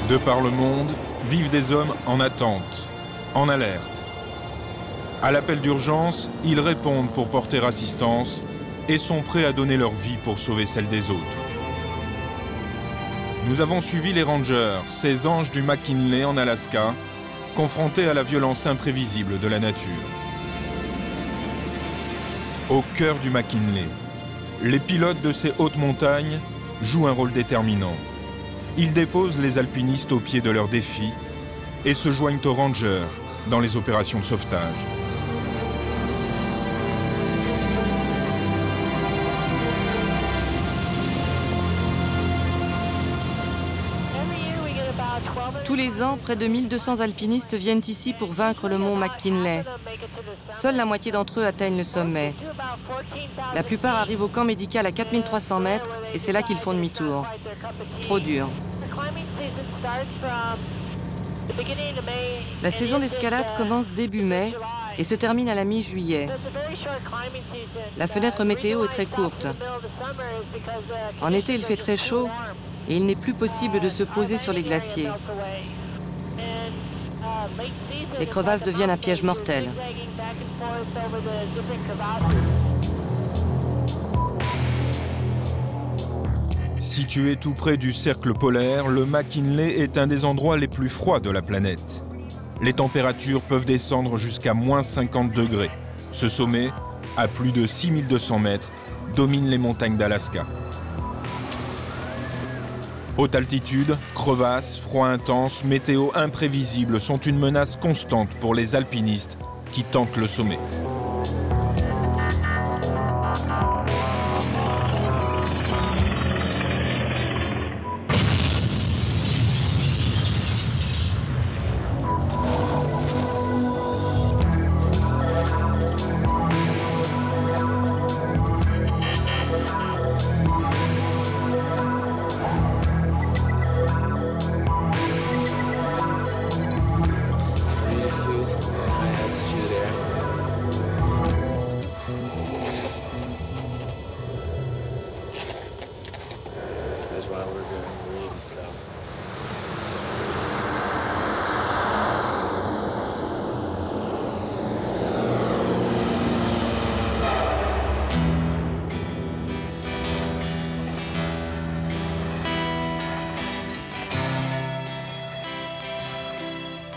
De par le monde, vivent des hommes en attente, en alerte. À l'appel d'urgence, ils répondent pour porter assistance et sont prêts à donner leur vie pour sauver celle des autres. Nous avons suivi les Rangers, ces anges du McKinley en Alaska, confrontés à la violence imprévisible de la nature. Au cœur du McKinley, les pilotes de ces hautes montagnes jouent un rôle déterminant. Ils déposent les alpinistes au pied de leurs défis et se joignent aux Rangers dans les opérations de sauvetage. Tous les ans, près de 1200 alpinistes viennent ici pour vaincre le mont McKinley. Seule la moitié d'entre eux atteignent le sommet. La plupart arrivent au camp médical à 4300 mètres et c'est là qu'ils font demi-tour. Trop dur. La saison d'escalade commence début mai et se termine à la mi-juillet. La fenêtre météo est très courte. En été, il fait très chaud et il n'est plus possible de se poser sur les glaciers. Les crevasses deviennent un piège mortel. Situé tout près du cercle polaire, le McKinley est un des endroits les plus froids de la planète. Les températures peuvent descendre jusqu'à moins 50 degrés. Ce sommet, à plus de 6200 mètres, domine les montagnes d'Alaska. Haute altitude, crevasses, froid intense, météo imprévisible sont une menace constante pour les alpinistes qui tentent le sommet.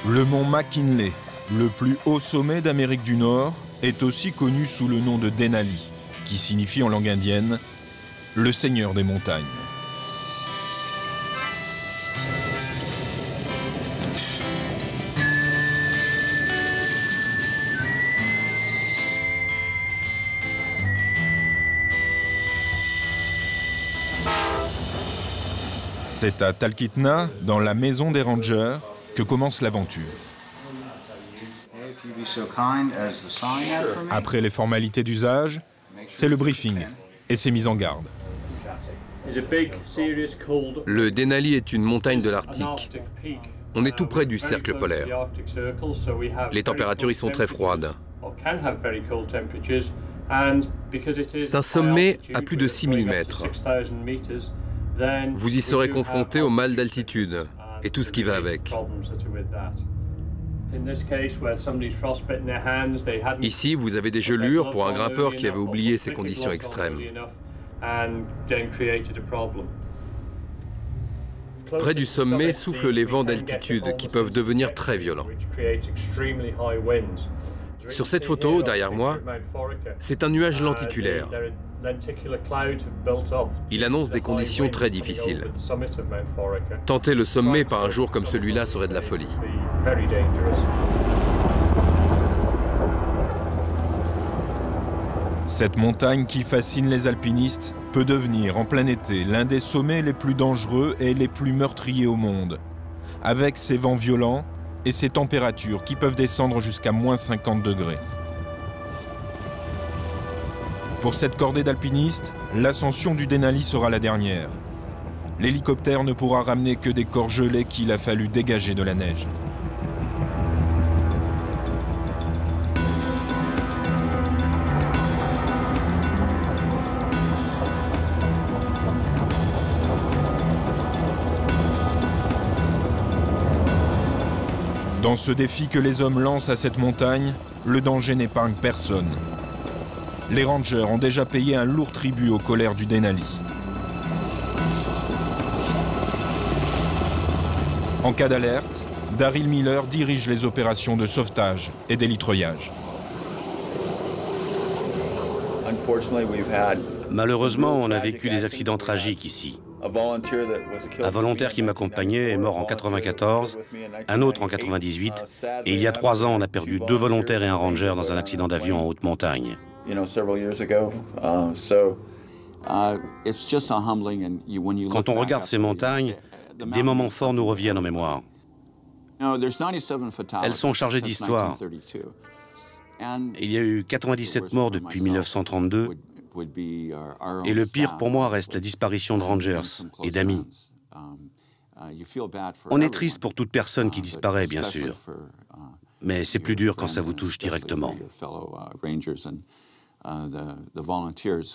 Le mont McKinley, le plus haut sommet d'Amérique du Nord, est aussi connu sous le nom de Denali, qui signifie en langue indienne « le seigneur des montagnes ». C'est à Talkeetna, dans la maison des Rangers, que commence l'aventure. Après les formalités d'usage, c'est le briefing et ses mises en garde. Le Denali est une montagne de l'Arctique. On est tout près du cercle polaire. Les températures y sont très froides. C'est un sommet à plus de 6000 mètres. Vous y serez confronté au mal d'altitude et tout ce qui va avec. Ici, vous avez des gelures pour un grimpeur qui avait oublié ces conditions extrêmes. Près du sommet soufflent les vents d'altitude qui peuvent devenir très violents. Sur cette photo, derrière moi, c'est un nuage lenticulaire. Il annonce des conditions très difficiles. Tenter le sommet par un jour comme celui-là serait de la folie. Cette montagne qui fascine les alpinistes peut devenir en plein été l'un des sommets les plus dangereux et les plus meurtriers au monde, avec ses vents violents et ses températures qui peuvent descendre jusqu'à moins 50 degrés. Pour cette cordée d'alpinistes, l'ascension du Denali sera la dernière. L'hélicoptère ne pourra ramener que des corps gelés qu'il a fallu dégager de la neige. Dans ce défi que les hommes lancent à cette montagne, le danger n'épargne personne. Les rangers ont déjà payé un lourd tribut aux colères du Denali. En cas d'alerte, Daryl Miller dirige les opérations de sauvetage et d'élitreuillage. Malheureusement, on a vécu des accidents tragiques ici. Un volontaire qui m'accompagnait est mort en 94, un autre en 98, et il y a 3 ans, on a perdu 2 volontaires et un ranger dans un accident d'avion en haute montagne. Quand on regarde ces montagnes, des moments forts nous reviennent en mémoire. Elles sont chargées d'histoire. Il y a eu 97 morts depuis 1932, et le pire pour moi reste la disparition de rangers et d'amis. On est triste pour toute personne qui disparaît, bien sûr, mais c'est plus dur quand ça vous touche directement.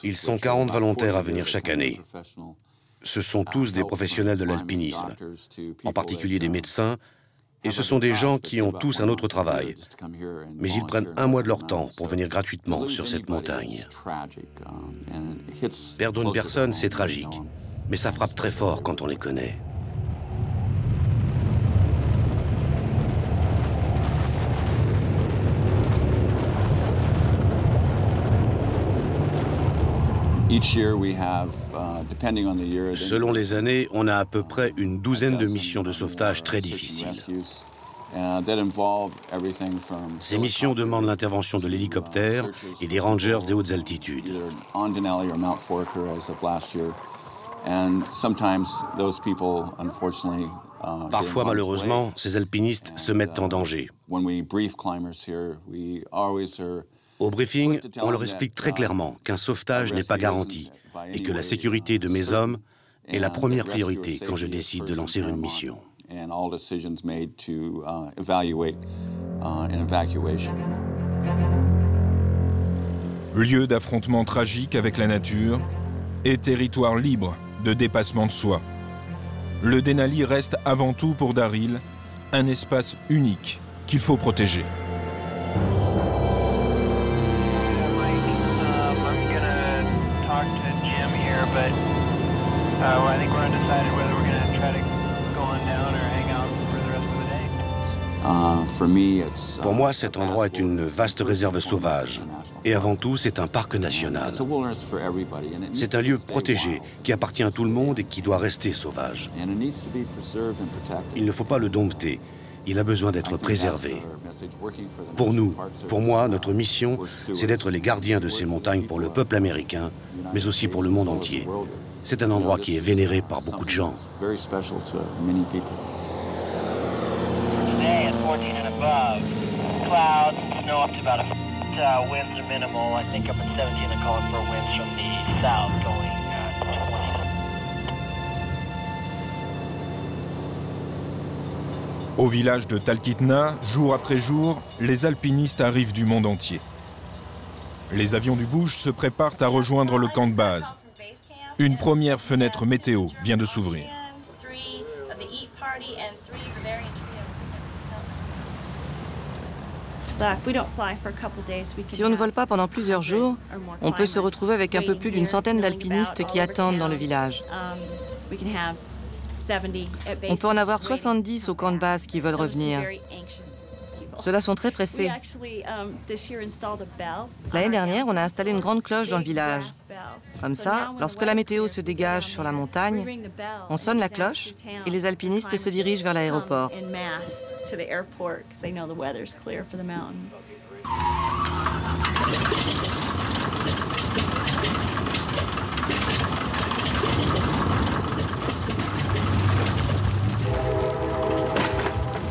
Ils sont 40 volontaires à venir chaque année. Ce sont tous des professionnels de l'alpinisme, en particulier des médecins, et ce sont des gens qui ont tous un autre travail. Mais ils prennent 1 mois de leur temps pour venir gratuitement sur cette montagne. Perdre une personne, c'est tragique, mais ça frappe très fort quand on les connaît. Selon les années, on a à peu près une douzaine de missions de sauvetage très difficiles. Ces missions demandent l'intervention de l'hélicoptère et des rangers des hautes altitudes. Parfois, malheureusement, ces alpinistes se mettent en danger. Au briefing, on leur explique très clairement qu'un sauvetage n'est pas garanti et que la sécurité de mes hommes est la première priorité quand je décide de lancer une mission. Lieu d'affrontement tragique avec la nature et territoire libre de dépassement de soi. Le Denali reste avant tout pour Daryl un espace unique qu'il faut protéger. Pour moi, cet endroit est une vaste réserve sauvage. Et avant tout, c'est un parc national. C'est un lieu protégé qui appartient à tout le monde et qui doit rester sauvage. Il ne faut pas le dompter. Il a besoin d'être préservé. Pour nous, pour moi, notre mission, c'est d'être les gardiens de ces montagnes pour le peuple américain, mais aussi pour le monde entier. C'est un endroit qui est vénéré par beaucoup de gens. Today at 14 and above, clouds, snow up to about a foot. Winds are minimal. I think up at 17 they're calling for winds from the south going 20. Au village de Talkeetna, jour après jour, les alpinistes arrivent du monde entier. Les avions du Bush se préparent à rejoindre le camp de base. Une première fenêtre météo vient de s'ouvrir. Si on ne vole pas pendant plusieurs jours, on peut se retrouver avec un peu plus d'une centaine d'alpinistes qui attendent dans le village. On peut en avoir 70 au camp de base qui veulent revenir. Ceux-là sont très pressés. L'année dernière, on a installé une grande cloche dans le village. Comme ça, lorsque la météo se dégage sur la montagne, on sonne la cloche et les alpinistes se dirigent vers l'aéroport.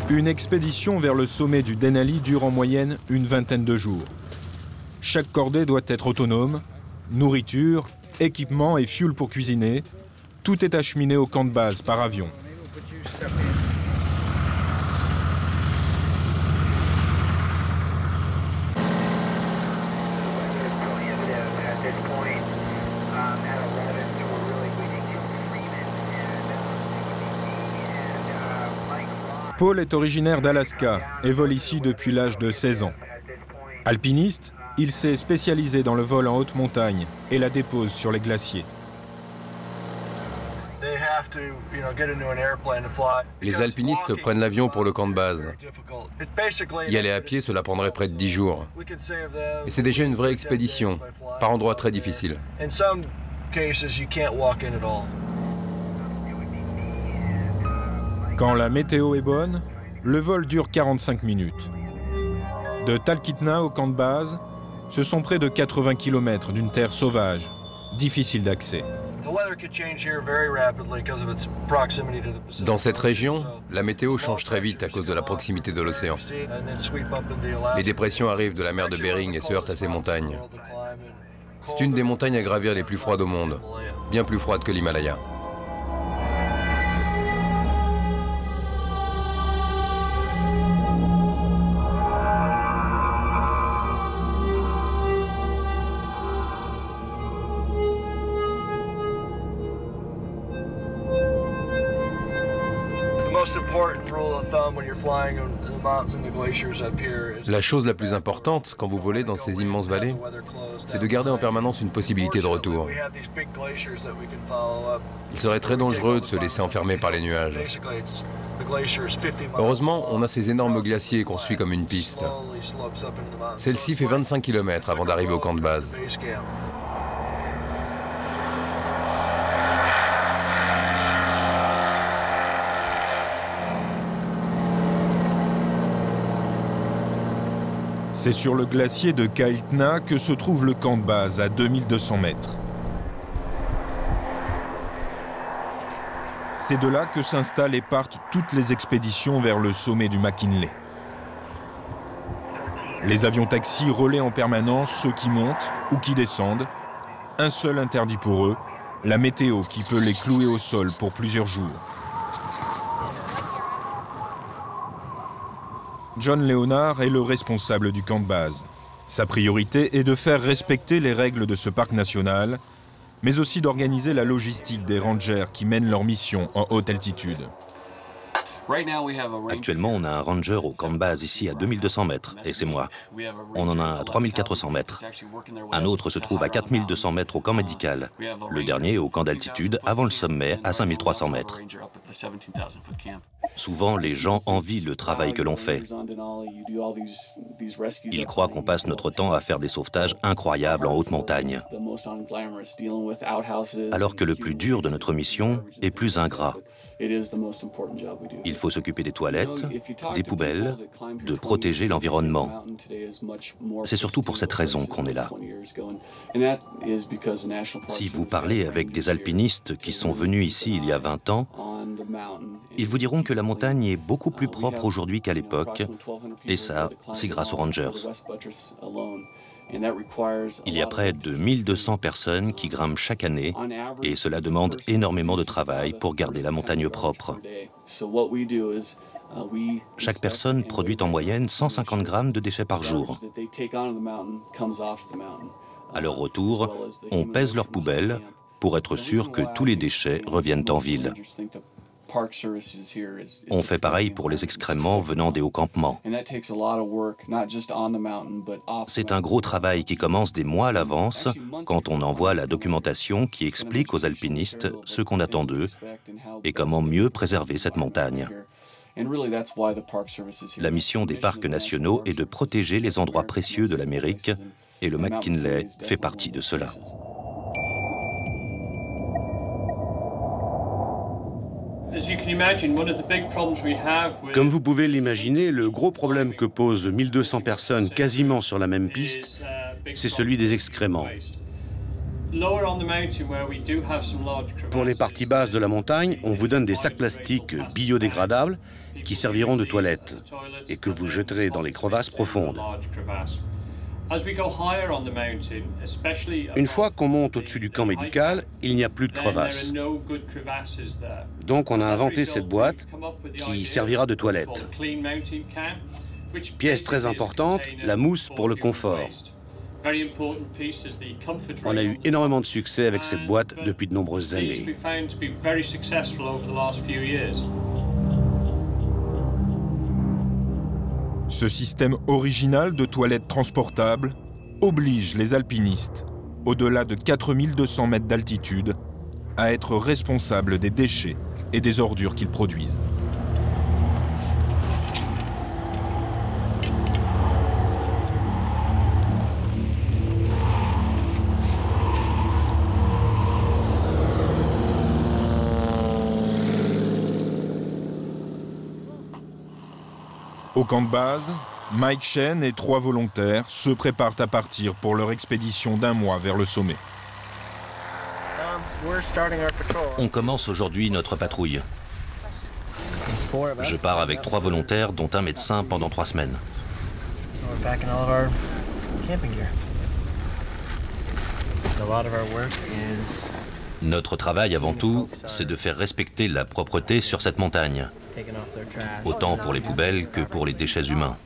Une expédition vers le sommet du Denali dure en moyenne une vingtaine de jours. Chaque cordée doit être autonome, nourriture, équipement et fuel pour cuisiner. Tout est acheminé au camp de base par avion. Paul est originaire d'Alaska et vole ici depuis l'âge de 16 ans. Alpiniste, il s'est spécialisé dans le vol en haute montagne et la dépose sur les glaciers. Les alpinistes prennent l'avion pour le camp de base. Y aller à pied, cela prendrait près de 10 jours. Et c'est déjà une vraie expédition, par endroits très difficiles. Quand la météo est bonne, le vol dure 45 minutes. De Talkeetna au camp de base, ce sont près de 80 km d'une terre sauvage, difficile d'accès. Dans cette région, la météo change très vite à cause de la proximité de l'océan. Les dépressions arrivent de la mer de Bering et se heurtent à ces montagnes. C'est une des montagnes à gravir les plus froides au monde, bien plus froide que l'Himalaya. La chose la plus importante quand vous volez dans ces immenses vallées, c'est de garder en permanence une possibilité de retour. Il serait très dangereux de se laisser enfermer par les nuages. Heureusement, on a ces énormes glaciers qu'on suit comme une piste. Celle-ci fait 25 km avant d'arriver au camp de base. C'est sur le glacier de Kailtna que se trouve le camp de base à 2200 mètres. C'est de là que s'installent et partent toutes les expéditions vers le sommet du McKinley. Les avions taxis relaient en permanence ceux qui montent ou qui descendent. Un seul interdit pour eux, la météo qui peut les clouer au sol pour plusieurs jours. John Leonard est le responsable du camp de base. Sa priorité est de faire respecter les règles de ce parc national, mais aussi d'organiser la logistique des rangers qui mènent leur mission en haute altitude. Actuellement, on a un ranger au camp de base ici à 2200 mètres, et c'est moi. On en a un à 3400 mètres. Un autre se trouve à 4200 mètres au camp médical. Le dernier au camp d'altitude, avant le sommet, à 5300 mètres. Souvent, les gens envient le travail que l'on fait. Ils croient qu'on passe notre temps à faire des sauvetages incroyables en haute montagne. Alors que le plus dur de notre mission est plus ingrat. Il faut s'occuper des toilettes, des poubelles, de protéger l'environnement. C'est surtout pour cette raison qu'on est là. Si vous parlez avec des alpinistes qui sont venus ici il y a 20 ans, ils vous diront que la montagne est beaucoup plus propre aujourd'hui qu'à l'époque, et ça, c'est grâce aux rangers. Il y a près de 1200 personnes qui grimpent chaque année, et cela demande énormément de travail pour garder la montagne propre. Chaque personne produit en moyenne 150 grammes de déchets par jour. À leur retour, on pèse leurs poubelles pour être sûr que tous les déchets reviennent en ville. On fait pareil pour les excréments venant des hauts campements. C'est un gros travail qui commence des mois à l'avance quand on envoie la documentation qui explique aux alpinistes ce qu'on attend d'eux et comment mieux préserver cette montagne. La mission des parcs nationaux est de protéger les endroits précieux de l'Amérique et le McKinley fait partie de cela. Comme vous pouvez l'imaginer, le gros problème que posent 1200 personnes quasiment sur la même piste, c'est celui des excréments. Pour les parties basses de la montagne, on vous donne des sacs plastiques biodégradables qui serviront de toilettes et que vous jeterez dans les crevasses profondes. Une fois qu'on monte au-dessus du camp médical, il n'y a plus de crevasses. Donc on a inventé cette boîte qui servira de toilette. Pièce très importante, la mousse pour le confort. On a eu énormément de succès avec cette boîte depuis de nombreuses années. Ce système original de toilettes transportables oblige les alpinistes, au-delà de 4200 mètres d'altitude, à être responsables des déchets et des ordures qu'ils produisent. Au camp de base, Mike Chen et 3 volontaires se préparent à partir pour leur expédition d'1 mois vers le sommet. On commence aujourd'hui notre patrouille. Je pars avec 3 volontaires, dont un médecin, pendant 3 semaines. Notre travail, avant tout, c'est de faire respecter la propreté sur cette montagne, autant pour les poubelles que pour les déchets humains.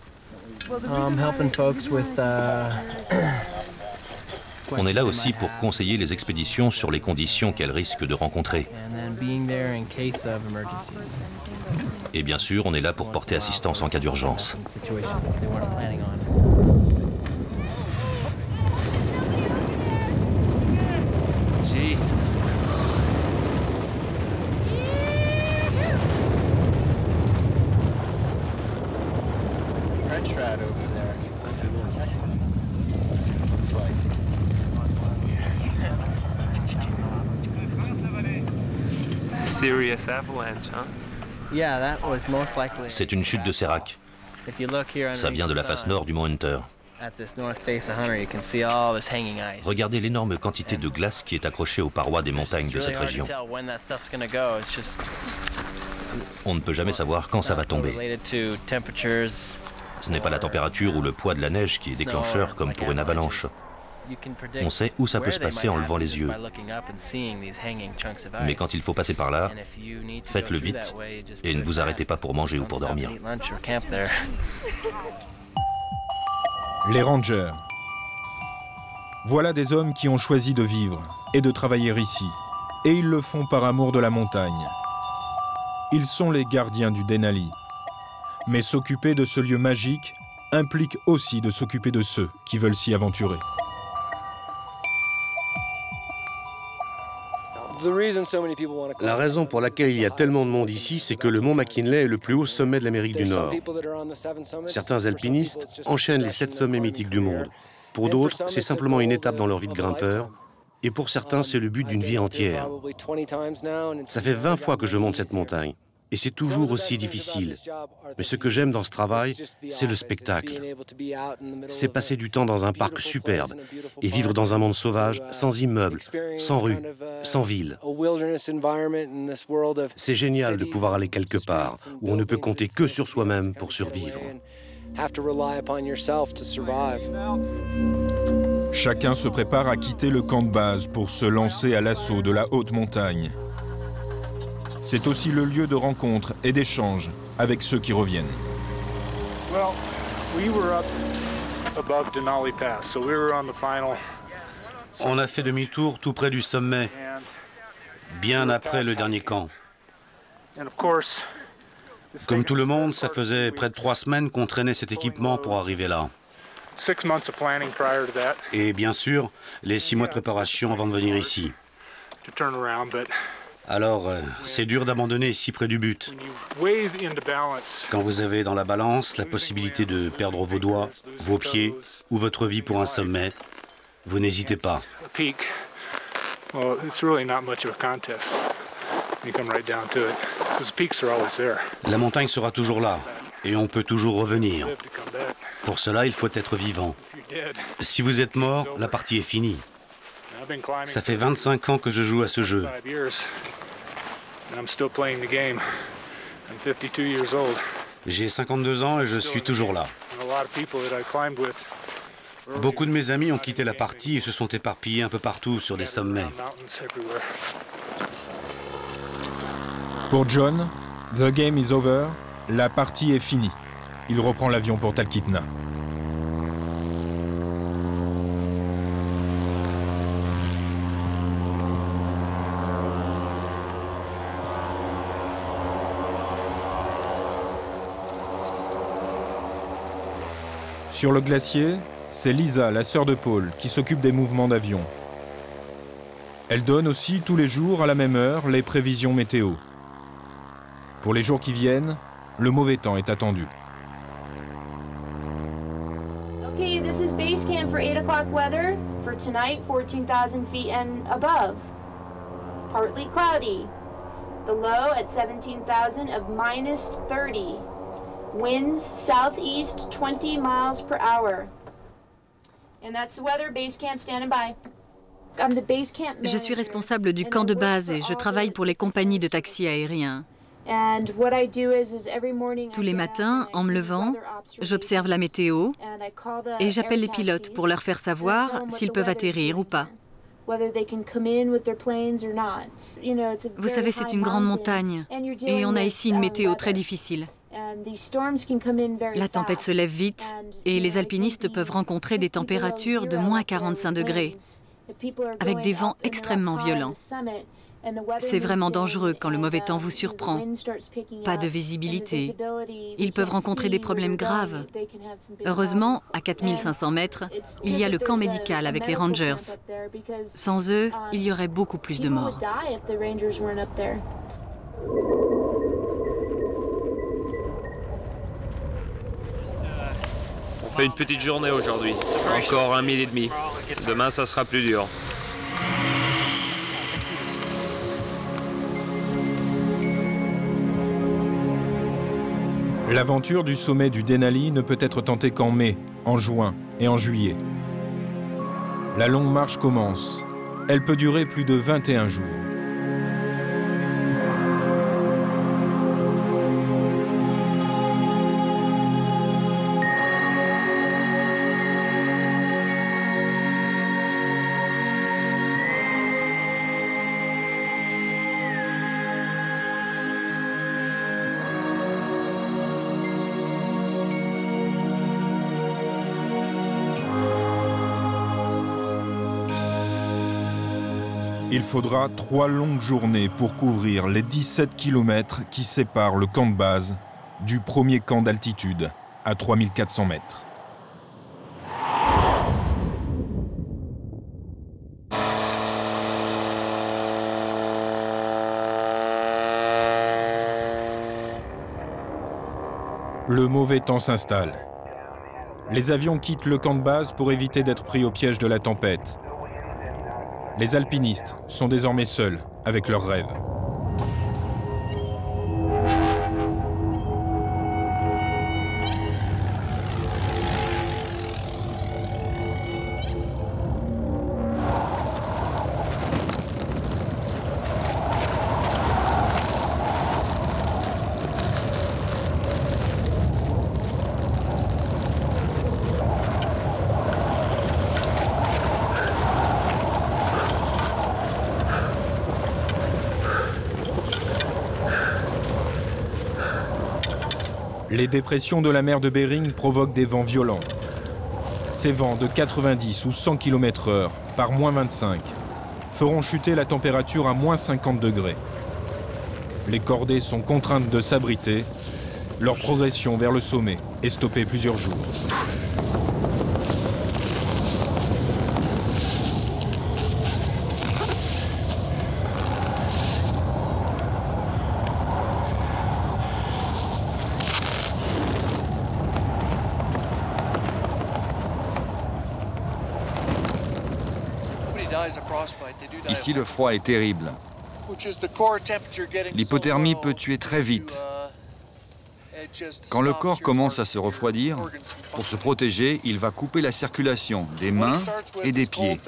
On est là aussi pour conseiller les expéditions sur les conditions qu'elles risquent de rencontrer. Et bien sûr, on est là pour porter assistance en cas d'urgence. Jesus Christ. French rat over there. It's like... Serious avalanche, huh? Yeah, that was most likely. C'est une chute de sérac. If you look here Ça vient de la face nord du mont Hunter. at this north face of Hunter, you can see all this hanging ice. Regardez l'énorme quantité de glace qui est accrochée aux parois des montagnes It's de really cette hard to région. tell when that stuff's gonna go. It's just On ne peut jamais savoir quand ça va tomber. related to temperatures. Ce n'est pas la température ou le poids de la neige qui est déclencheur comme pour une avalanche. You can predict On sait où ça peut where se they passer might en levant happen les just yeux. by looking up and seeing these hanging chunks of Mais ice. quand il faut passer par là, And if you need to faites-le go through vite that way, just et do ne it vous arrêtez fast. pas pour manger ou Don't pour stop and dormir. eat lunch or camp there. Les rangers. Voilà des hommes qui ont choisi de vivre et de travailler ici. Et ils le font par amour de la montagne. Ils sont les gardiens du Denali. Mais s'occuper de ce lieu magique implique aussi de s'occuper de ceux qui veulent s'y aventurer. La raison pour laquelle il y a tellement de monde ici, c'est que le mont McKinley est le plus haut sommet de l'Amérique du Nord. Certains alpinistes enchaînent les 7 sommets mythiques du monde. Pour d'autres, c'est simplement une étape dans leur vie de grimpeur. Et pour certains, c'est le but d'une vie entière. Ça fait 20 fois que je monte cette montagne. Et c'est toujours aussi difficile. Mais ce que j'aime dans ce travail, c'est le spectacle. C'est passer du temps dans un parc superbe et vivre dans un monde sauvage, sans immeubles, sans rues, sans ville. C'est génial de pouvoir aller quelque part où on ne peut compter que sur soi-même pour survivre. Chacun se prépare à quitter le camp de base pour se lancer à l'assaut de la haute montagne. C'est aussi le lieu de rencontre et d'échange avec ceux qui reviennent. On a fait demi-tour tout près du sommet, bien après le dernier camp. Comme tout le monde, ça faisait près de 3 semaines qu'on traînait cet équipement pour arriver là. Et bien sûr, les 6 mois de préparation avant de venir ici. Alors, c'est dur d'abandonner si près du but. Quand vous avez dans la balance la possibilité de perdre vos doigts, vos pieds ou votre vie pour un sommet, vous n'hésitez pas. La montagne sera toujours là et on peut toujours revenir. Pour cela, il faut être vivant. Si vous êtes mort, la partie est finie. Ça fait 25 ans que je joue à ce jeu. J'ai 52 ans et je suis toujours là. Beaucoup de mes amis ont quitté la partie et se sont éparpillés un peu partout sur des sommets. Pour John, the game is over, la partie est finie. Il reprend l'avion pour Talkeetna. Sur le glacier, c'est Lisa, la sœur de Paul, qui s'occupe des mouvements d'avion. Elle donne aussi tous les jours à la même heure les prévisions météo. Pour les jours qui viennent, le mauvais temps est attendu. Okay, this is base camp for 8 o'clock weather. For tonight, 14,000 feet and above. Partly cloudy. The low at 17,000 of minus 30. Winds southeast 20 miles per hour. And that's the weather. Base camp standing by. I'm the base camp manager. Je suis responsable du camp de base et je travaille pour les compagnies de taxis aériens. Tous les matins, en me levant, j'observe la météo et j'appelle les pilotes pour leur faire savoir s'ils peuvent atterrir ou pas. Vous savez, c'est une grande montagne et on a ici une météo très difficile. La tempête se lève vite et les alpinistes peuvent rencontrer des températures de moins 45 degrés, avec des vents extrêmement violents. C'est vraiment dangereux quand le mauvais temps vous surprend. Pas de visibilité. Ils peuvent rencontrer des problèmes graves. Heureusement, à 4500 mètres, il y a le camp médical avec les Rangers. Sans eux, il y aurait beaucoup plus de morts. On fait une petite journée aujourd'hui. Encore 1 mille et demi. Demain, ça sera plus dur. L'aventure du sommet du Denali ne peut être tentée qu'en mai, en juin et en juillet. La longue marche commence. Elle peut durer plus de 21 jours. Il faudra 3 longues journées pour couvrir les 17 km qui séparent le camp de base du premier camp d'altitude à 3400 mètres. Le mauvais temps s'installe. Les avions quittent le camp de base pour éviter d'être pris au piège de la tempête. Les alpinistes sont désormais seuls avec leurs rêves. Les dépressions de la mer de Bering provoquent des vents violents. Ces vents de 90 ou 100 km/h par moins 25 feront chuter la température à moins 50 degrés. Les cordées sont contraintes de s'abriter. Leur progression vers le sommet est stoppée plusieurs jours. Ici, le froid est terrible. L'hypothermie peut tuer très vite. Quand le corps commence à se refroidir, pour se protéger, il va couper la circulation des mains et des pieds.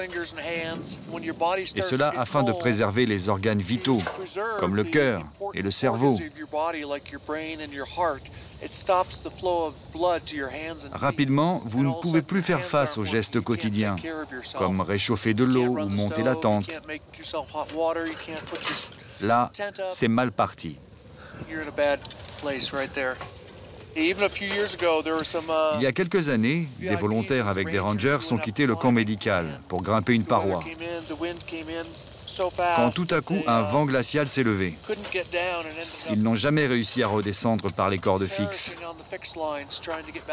Et cela afin de préserver les organes vitaux, comme le cœur et le cerveau. Rapidement, vous ne pouvez plus faire face aux gestes quotidiens, comme réchauffer de l'eau ou monter la tente. Là, c'est mal parti. Il y a quelques années, des volontaires avec des rangers ont quitté le camp médical pour grimper une paroi. quand tout à coup un vent glacial s'est levé. Ils n'ont jamais réussi à redescendre par les cordes fixes.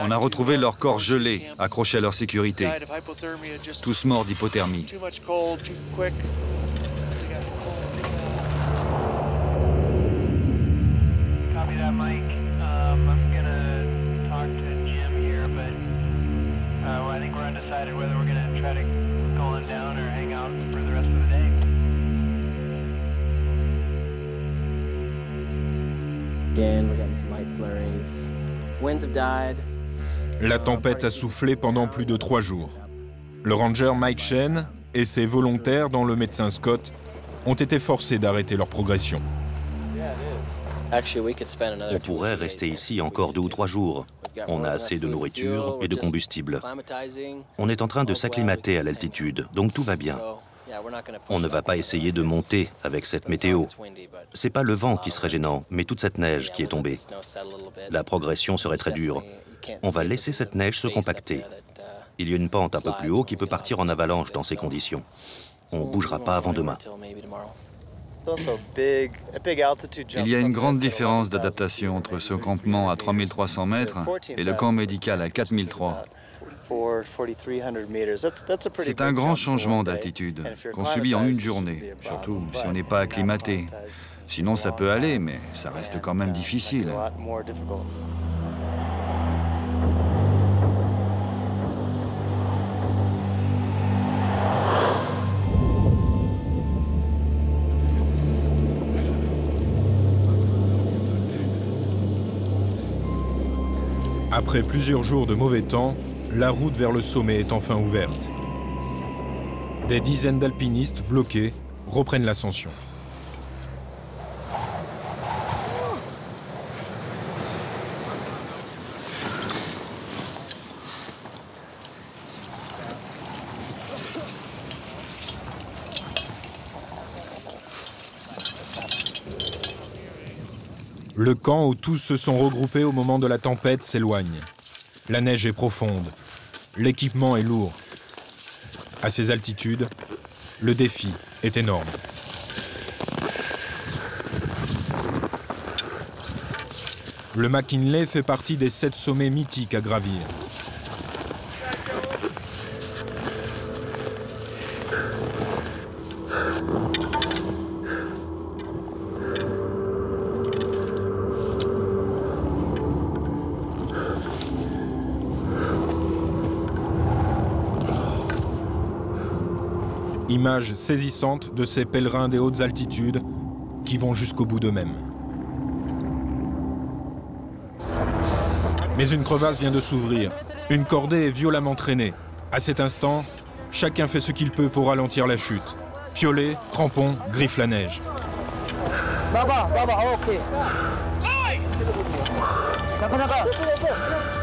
On a retrouvé leurs corps gelés, accrochés à leur sécurité. Tous morts d'hypothermie. La tempête a soufflé pendant plus de 3 jours. Le ranger Mike Chen et ses volontaires, dont le médecin Scott, ont été forcés d'arrêter leur progression. On pourrait rester ici encore 2 ou 3 jours. On a assez de nourriture et de combustible. On est en train de s'acclimater à l'altitude, donc tout va bien. On ne va pas essayer de monter avec cette météo. C'est pas le vent qui serait gênant, mais toute cette neige qui est tombée. La progression serait très dure. On va laisser cette neige se compacter. Il y a une pente un peu plus haut qui peut partir en avalanche dans ces conditions. On ne bougera pas avant demain. Il y a une grande différence d'adaptation entre ce campement à 3300 mètres et le camp médical à 4003. C'est un grand changement d'altitude qu'on subit en une journée, surtout si on n'est pas acclimaté. Sinon ça peut aller, mais ça reste quand même difficile. Après plusieurs jours de mauvais temps, la route vers le sommet est enfin ouverte. Des dizaines d'alpinistes bloqués reprennent l'ascension. Le camp où tous se sont regroupés au moment de la tempête s'éloigne. La neige est profonde. L'équipement est lourd. À ces altitudes, le défi est énorme. Le McKinley fait partie des 7 sommets mythiques à gravir. Image saisissante de ces pèlerins des hautes altitudes qui vont jusqu'au bout d'eux-mêmes. Mais une crevasse vient de s'ouvrir. Une cordée est violemment traînée. À cet instant, chacun fait ce qu'il peut pour ralentir la chute. Piolets, crampons, griffent la neige.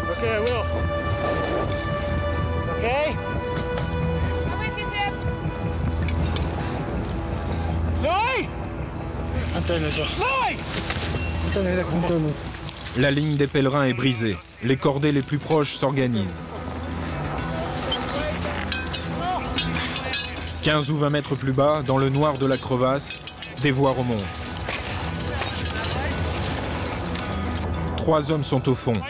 Ok, I will. Okay. La ligne des pèlerins est brisée. Les cordées les plus proches s'organisent. 15 ou 20 mètres plus bas, dans le noir de la crevasse, des voies remontent. 3 hommes sont au fond.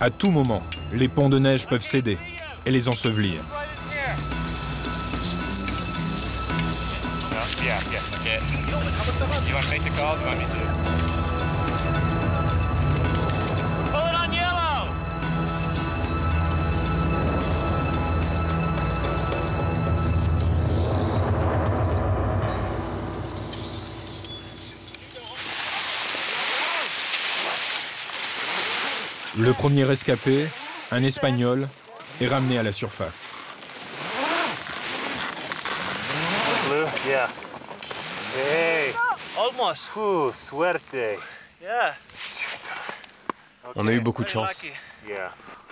À tout moment, les ponts de neige peuvent céder et les ensevelir. Le premier rescapé, un Espagnol, est ramené à la surface. Yeah. Hey. Almost. Suerte. Yeah. On a eu beaucoup de chance.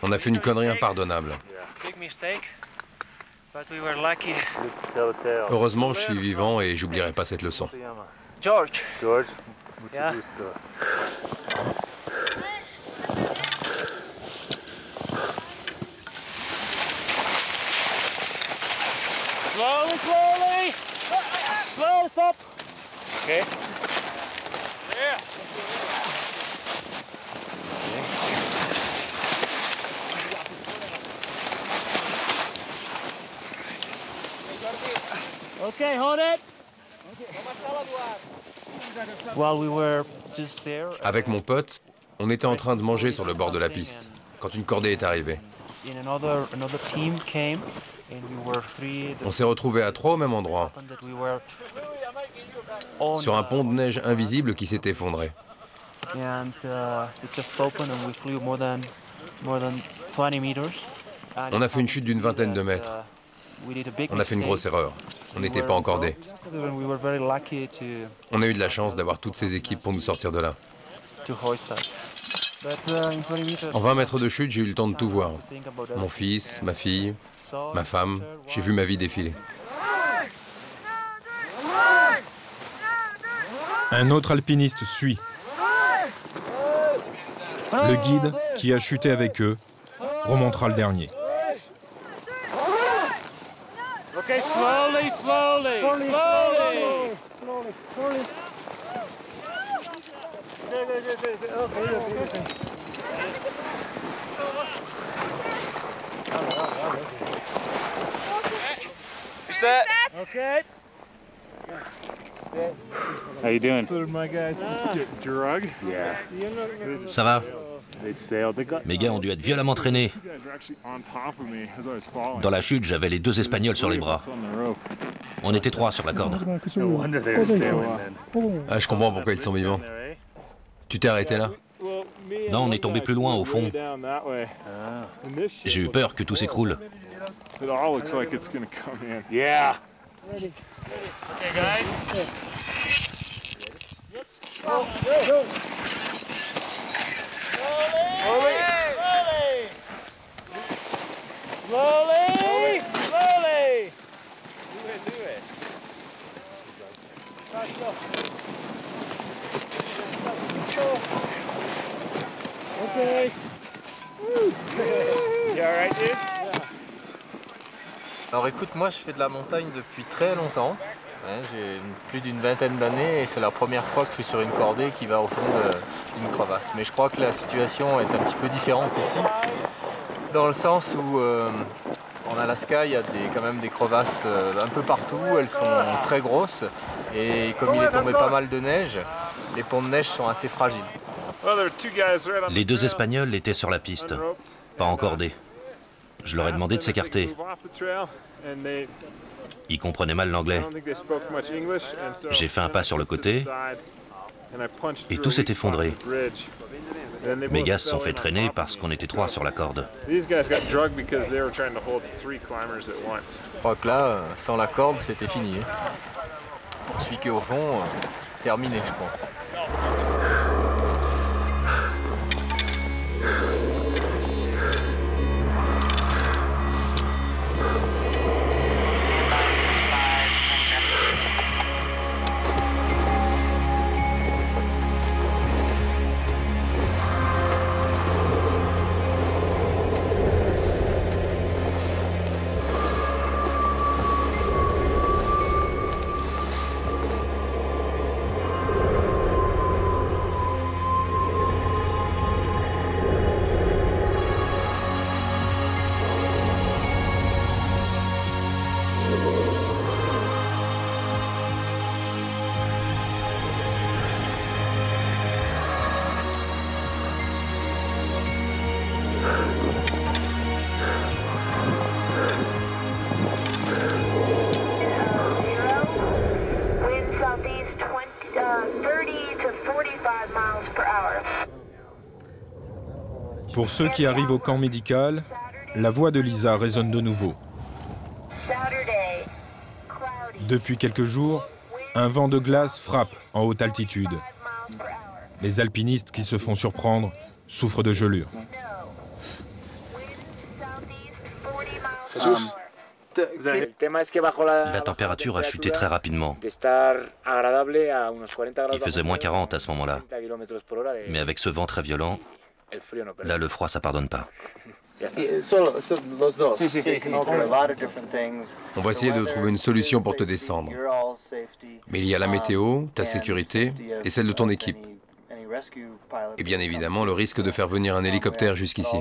On a fait une connerie impardonnable. Heureusement, je suis vivant et j'oublierai pas cette leçon. George. Yeah. Slowly, slowly. Okay, hold it. While we were just there, Avec mon pote, on était en train de manger sur le bord de la piste, quand une cordée est arrivée. another team came, and we were three. On s'est retrouvés à 3 au même endroit, We were on, sur un pont de neige invisible qui s'est effondré. and it just opened, and we flew more than 20 meters. On a fait une chute d'une vingtaine de mètres. On a fait une grosse erreur. On n'était pas encordés. We were very lucky On a eu de la chance d'avoir toutes ces équipes pour nous sortir de là. to hoist us. But in 20 meters, En 20 mètres de chute, j'ai eu le temps de tout voir. Mon fils, ma fille, ma femme, j'ai vu ma vie défiler. Un autre alpiniste suit. Le guide, qui a chuté avec eux, remontera le dernier. Okay, slowly, slowly, slowly. Set. Okay. How you doing? My guys just get Drug? Yeah. Ça va? They sailed. They got Mes gars ont dû être violemment traînés. you guys were actually on top of me as I was falling. Dans la chute, j'avais les 2 Espagnols sur les bras. On the rope. On était 3 sur la corde. No wonder they were sailing then. Ah, je comprends pourquoi ils sont vivants. Tu t'es arrêté là? Non, on est tombé plus loin au fond. Down that way. And this shit J'ai eu peur que tout s'écroule. It all looks like it's gonna come in. Yeah. Okay, guys. Slowly, slowly. Do it. Okay. You all right, dude? Alors écoute, moi je fais de la montagne depuis très longtemps. J'ai plus d'une vingtaine d'années et c'est la première fois que je suis sur une cordée qui va au fond d'une crevasse. Mais je crois que la situation est un petit peu différente ici, dans le sens où en Alaska il y a quand même des crevasses un peu partout, elles sont très grosses et comme il est tombé pas mal de neige, les ponts de neige sont assez fragiles. Les 2 Espagnols étaient sur la piste, pas encordés. Je leur ai demandé de s'écarter. Ils comprenaient mal l'anglais. J'ai fait un pas sur le côté et tout s'est effondré. Mes gars se sont fait traîner parce qu'on était 3 sur la corde. Je crois que là, sans la corde, c'était fini. Celui qui est au fond, terminé, je crois. Pour ceux qui arrivent au camp médical, la voix de Lisa résonne de nouveau. Depuis quelques jours, un vent de glace frappe en haute altitude. Les alpinistes qui se font surprendre souffrent de gelures. La température a chuté très rapidement. Il faisait moins 40 à ce moment-là. Mais avec ce vent très violent, Là, le froid, ça pardonne pas. On va essayer de trouver une solution pour te descendre. Mais il y a la météo, ta sécurité et celle de ton équipe. Et bien évidemment, le risque de faire venir un hélicoptère jusqu'ici.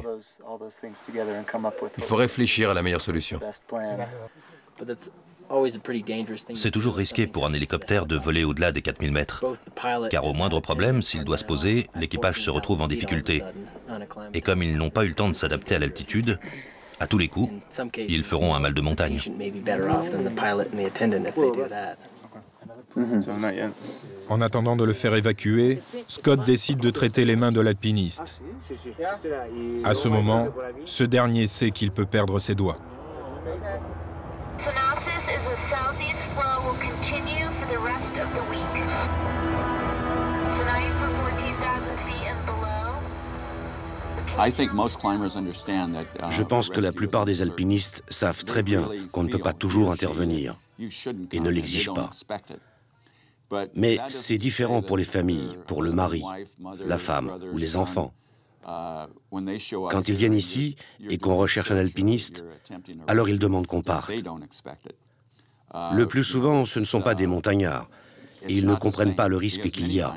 Il faut réfléchir à la meilleure solution. C'est toujours risqué pour un hélicoptère de voler au-delà des 4000 mètres. Car au moindre problème, s'il doit se poser, l'équipage se retrouve en difficulté. Et comme ils n'ont pas eu le temps de s'adapter à l'altitude, à tous les coups, ils feront un mal de montagne. En attendant de le faire évacuer, Scott décide de traiter les mains de l'alpiniste. À ce moment, ce dernier sait qu'il peut perdre ses doigts. Je pense que la plupart des alpinistes savent très bien qu'on ne peut pas toujours intervenir et ne l'exigent pas. Mais c'est différent pour les familles, pour le mari, la femme ou les enfants. Quand ils viennent ici et qu'on recherche un alpiniste, alors ils demandent qu'on parte. Le plus souvent, ce ne sont pas des montagnards et ils ne comprennent pas le risque qu'il y a.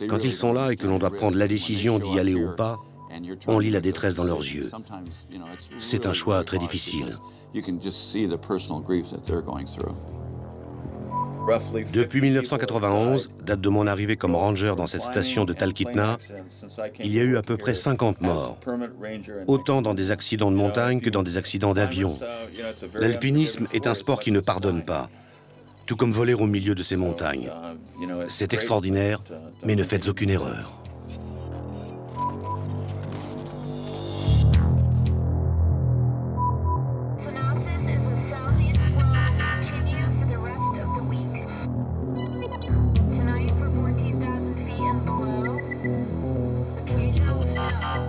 Quand ils sont là et que l'on doit prendre la décision d'y aller ou pas, on lit la détresse dans leurs yeux. C'est un choix très difficile. Depuis 1991, date de mon arrivée comme ranger dans cette station de Talkeetna, il y a eu à peu près 50 morts, autant dans des accidents de montagne que dans des accidents d'avion. L'alpinisme est un sport qui ne pardonne pas, tout comme voler au milieu de ces montagnes. C'est extraordinaire, mais ne faites aucune erreur.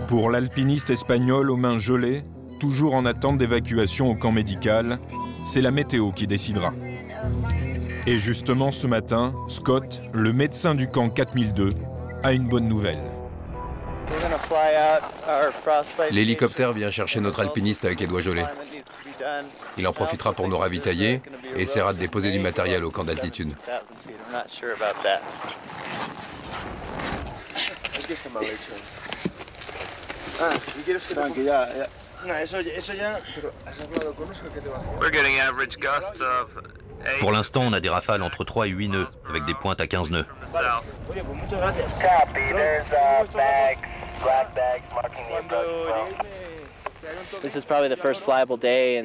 Pour l'alpiniste espagnol aux mains gelées, toujours en attente d'évacuation au camp médical, c'est la météo qui décidera. Et justement ce matin, Scott, le médecin du camp 4002, a une bonne nouvelle. L'hélicoptère vient chercher notre alpiniste avec les doigts gelés. Il en profitera pour nous ravitailler et essaiera de déposer du matériel au camp d'altitude. Pour l'instant, on a des rafales entre 3 et 8 nœuds, avec des pointes à 15 nœuds.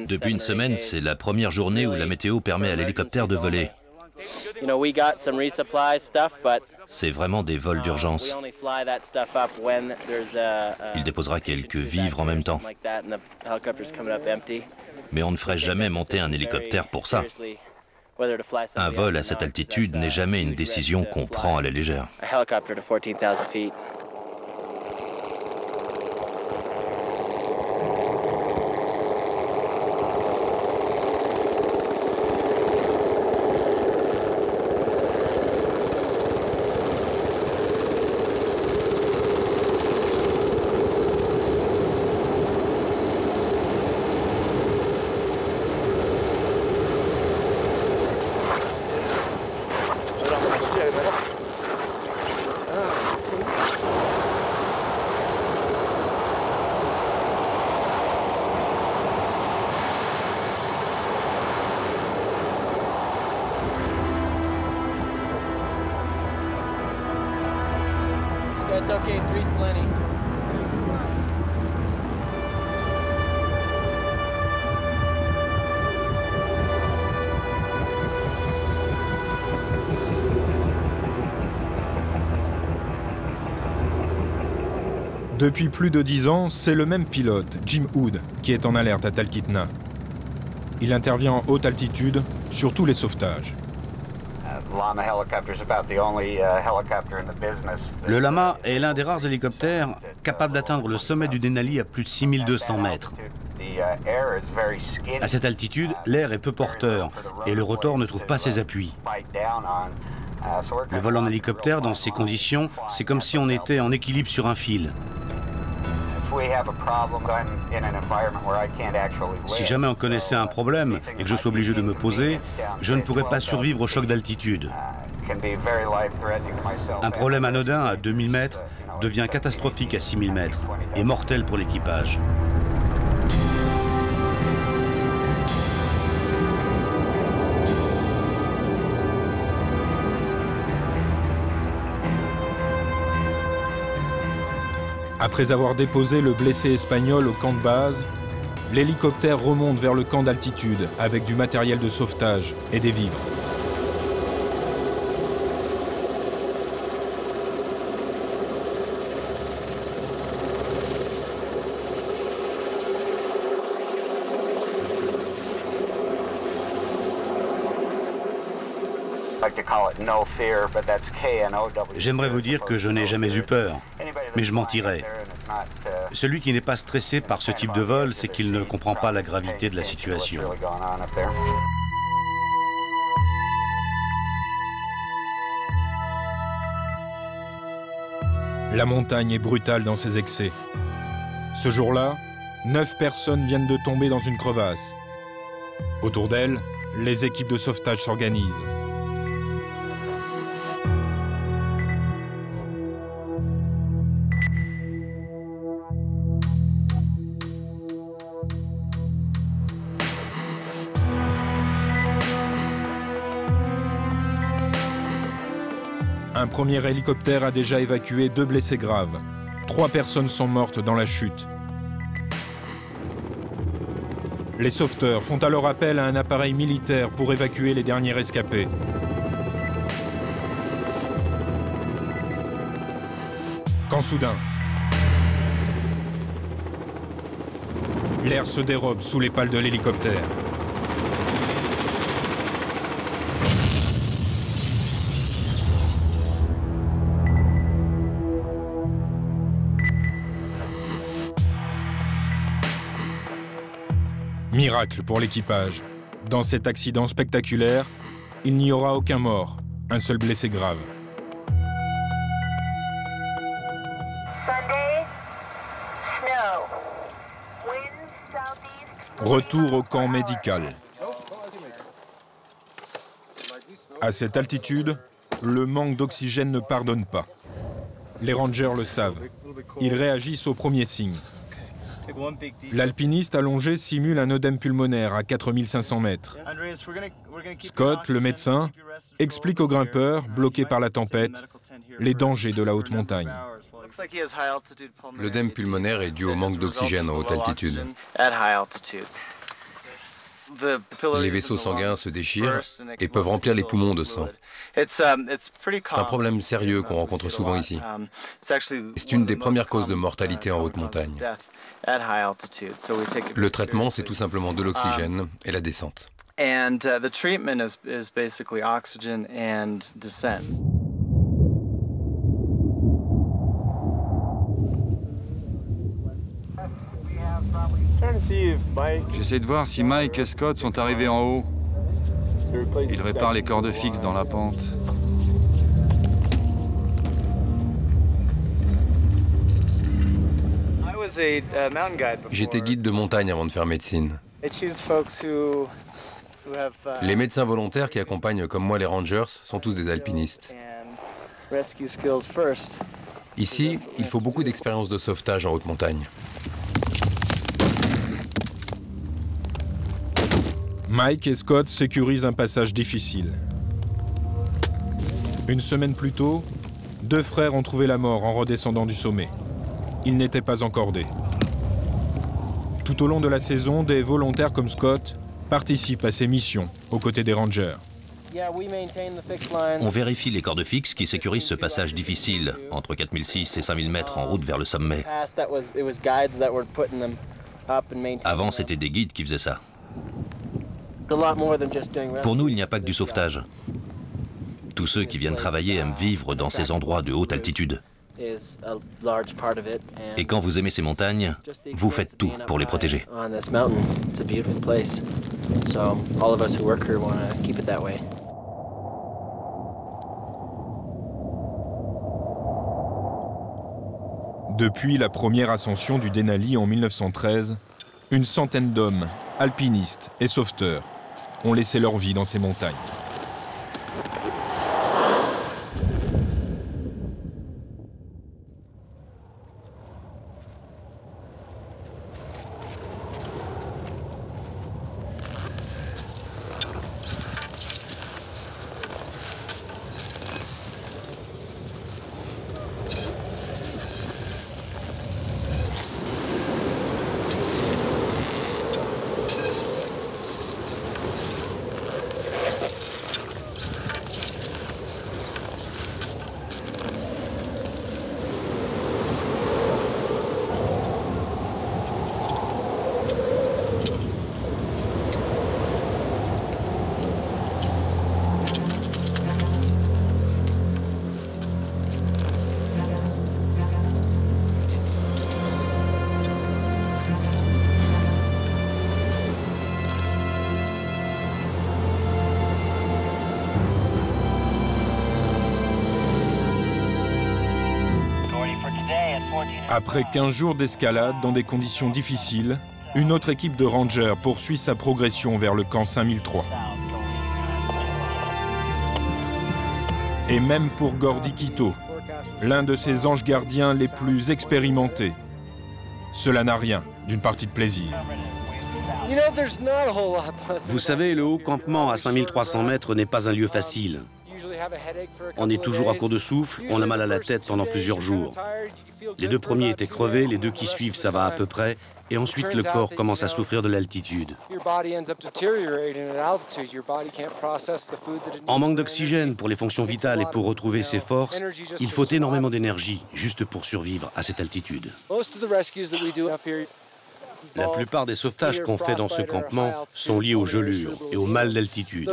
Depuis une semaine, c'est la première journée où la météo permet à l'hélicoptère de voler. C'est vraiment des vols d'urgence. Il déposera quelques vivres en même temps. Mais on ne ferait jamais monter un hélicoptère pour ça. Un vol à cette altitude n'est jamais une décision qu'on prend à la légère. It's okay, three's plenty. Depuis plus de 10 ans, c'est le même pilote, Jim Hood, qui est en alerte à Talkeetna. Il intervient en haute altitude sur tous les sauvetages. Le Lama est l'un des rares hélicoptères capables d'atteindre le sommet du Denali à plus de 6200 mètres. À cette altitude, l'air est peu porteur et le rotor ne trouve pas ses appuis. Le vol en hélicoptère, dans ces conditions, c'est comme si on était en équilibre sur un fil. Si jamais on connaissait un problème et que je sois obligé de me poser, je ne pourrais pas survivre au choc d'altitude. Un problème anodin à 2000 mètres devient catastrophique à 6000 mètres et mortel pour l'équipage. Après avoir déposé le blessé espagnol au camp de base, l'hélicoptère remonte vers le camp d'altitude avec du matériel de sauvetage et des vivres. J'aimerais vous dire que je n'ai jamais eu peur, mais je mentirais. Celui qui n'est pas stressé par ce type de vol, c'est qu'il ne comprend pas la gravité de la situation. La montagne est brutale dans ses excès. Ce jour-là, 9 personnes viennent de tomber dans une crevasse. Autour d'elles, les équipes de sauvetage s'organisent. Un premier hélicoptère a déjà évacué 2 blessés graves. 3 personnes sont mortes dans la chute. Les sauveteurs font alors appel à un appareil militaire pour évacuer les derniers rescapés. Quand soudain, l'air se dérobe sous les pales de l'hélicoptère. Miracle pour l'équipage. Dans cet accident spectaculaire, il n'y aura aucun mort, un seul blessé grave. Retour au camp médical. À cette altitude, le manque d'oxygène ne pardonne pas. Les rangers le savent. Ils réagissent au premier signe. L'alpiniste allongé simule un œdème pulmonaire à 4500 mètres. Scott, le médecin, explique aux grimpeurs, bloqués par la tempête, les dangers de la haute montagne. L'œdème pulmonaire est dû au manque d'oxygène en haute altitude. Les vaisseaux sanguins se déchirent et peuvent remplir les poumons de sang. C'est un problème sérieux qu'on rencontre souvent ici. C'est une des premières causes de mortalité en haute montagne. Le traitement, c'est tout simplement de l'oxygène et la descente. J'essaie de voir si Mike et Scott sont arrivés en haut. Ils réparent les cordes fixes dans la pente. J'étais guide de montagne avant de faire médecine. Les médecins volontaires qui accompagnent comme moi les rangers sont tous des alpinistes. Ici, il faut beaucoup d'expérience de sauvetage en haute montagne. Mike et Scott sécurisent un passage difficile. Une semaine plus tôt, 2 frères ont trouvé la mort en redescendant du sommet. Ils n'étaient pas encordés. Tout au long de la saison, des volontaires comme Scott participent à ces missions aux côtés des rangers. On vérifie les cordes fixes qui sécurisent ce passage difficile, entre 4006 et 5000 mètres en route vers le sommet. Avant, c'était des guides qui faisaient ça. Pour nous, il n'y a pas que du sauvetage. Tous ceux qui viennent travailler aiment vivre dans ces endroits de haute altitude. Et quand vous aimez ces montagnes, vous faites tout pour les protéger. Depuis la première ascension du Denali en 1913, une centaine d'hommes, alpinistes et sauveteurs, ont laissé leur vie dans ces montagnes. Après 15 jours d'escalade dans des conditions difficiles, une autre équipe de rangers poursuit sa progression vers le camp 5003. Et même pour Gordy Quito, l'un de ses anges gardiens les plus expérimentés, cela n'a rien d'une partie de plaisir. Vous savez, le haut campement à 5300 mètres n'est pas un lieu facile. On est toujours à court de souffle, on a mal à la tête pendant plusieurs jours. Les 2 premiers étaient crevés, les 2 qui suivent, ça va à peu près, et ensuite le corps commence à souffrir de l'altitude. En manque d'oxygène pour les fonctions vitales et pour retrouver ses forces, il faut énormément d'énergie juste pour survivre à cette altitude. La plupart des sauvetages qu'on fait dans ce campement sont liés aux gelures et au mal d'altitude,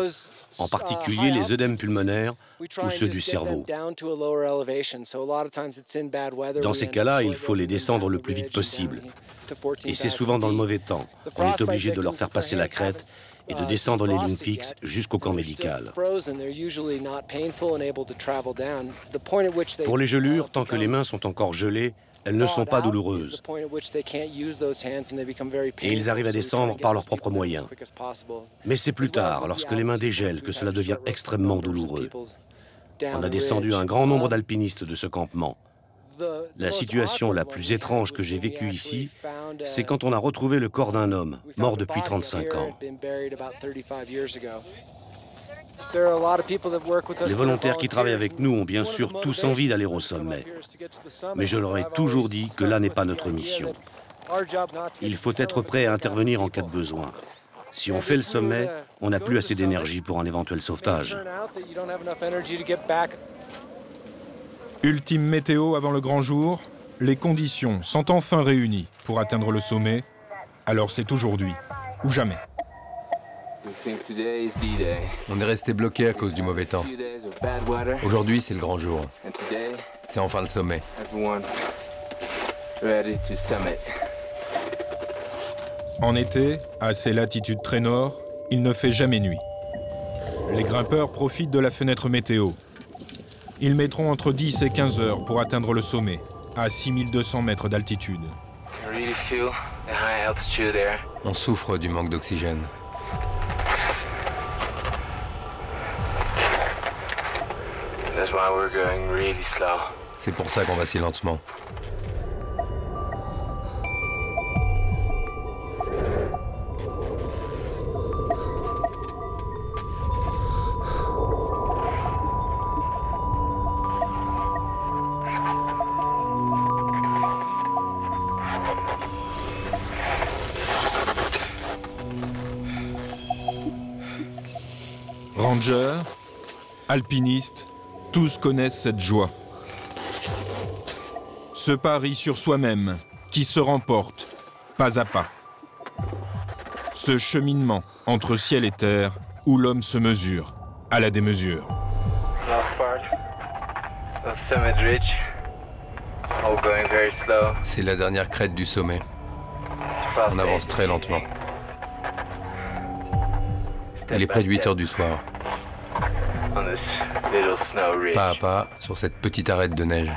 en particulier les œdèmes pulmonaires ou ceux du cerveau. Dans ces cas-là, il faut les descendre le plus vite possible. Et c'est souvent dans le mauvais temps. On est obligé de leur faire passer la crête et de descendre les lignes fixes jusqu'au camp médical. Pour les gelures, tant que les mains sont encore gelées, elles ne sont pas douloureuses. Et ils arrivent à descendre par leurs propres moyens. Mais c'est plus tard, lorsque les mains dégèlent, que cela devient extrêmement douloureux. On a descendu un grand nombre d'alpinistes de ce campement. La situation la plus étrange que j'ai vécue ici, c'est quand on a retrouvé le corps d'un homme, mort depuis 35 ans. Les volontaires qui travaillent avec nous ont bien sûr tous envie d'aller au sommet. Mais je leur ai toujours dit que là n'est pas notre mission. Il faut être prêt à intervenir en cas de besoin. Si on fait le sommet, on n'a plus assez d'énergie pour un éventuel sauvetage. Ultime météo avant le grand jour, les conditions sont enfin réunies pour atteindre le sommet. Alors c'est aujourd'hui ou jamais. On est resté bloqué à cause du mauvais temps. Aujourd'hui, c'est le grand jour. C'est enfin le sommet. En été, à ces latitudes très nord, il ne fait jamais nuit. Les grimpeurs profitent de la fenêtre météo. Ils mettront entre 10 et 15 heures pour atteindre le sommet, à 6200 mètres d'altitude. On souffre du manque d'oxygène. C'est pour ça qu'on va si lentement. Rangers, alpinistes, tous connaissent cette joie. Ce pari sur soi-même qui se remporte pas à pas. Ce cheminement entre ciel et terre où l'homme se mesure à la démesure. C'est la dernière crête du sommet. On avance très lentement. Il est près de 8 heures du soir. Pas à pas sur cette petite arête de neige.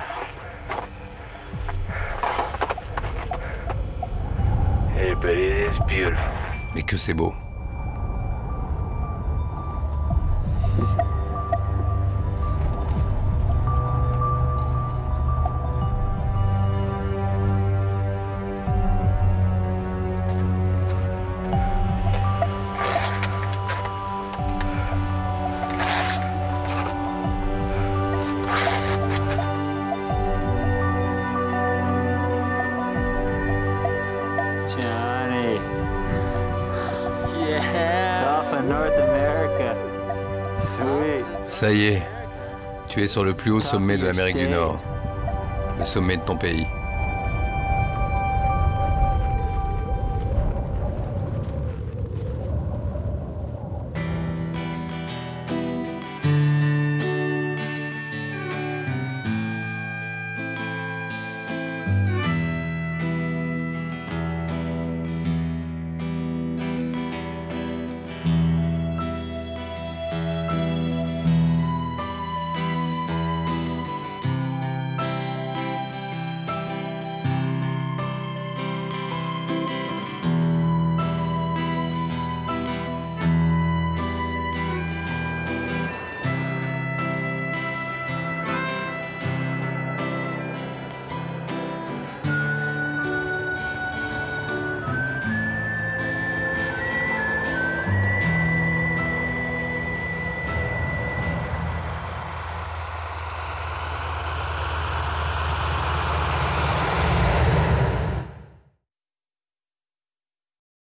Mais que c'est beau. Johnny. Yeah. It's off in North America. Sweet. Ça y est, tu es sur le plus haut sommet de l'Amérique du Nord, le sommet de ton pays.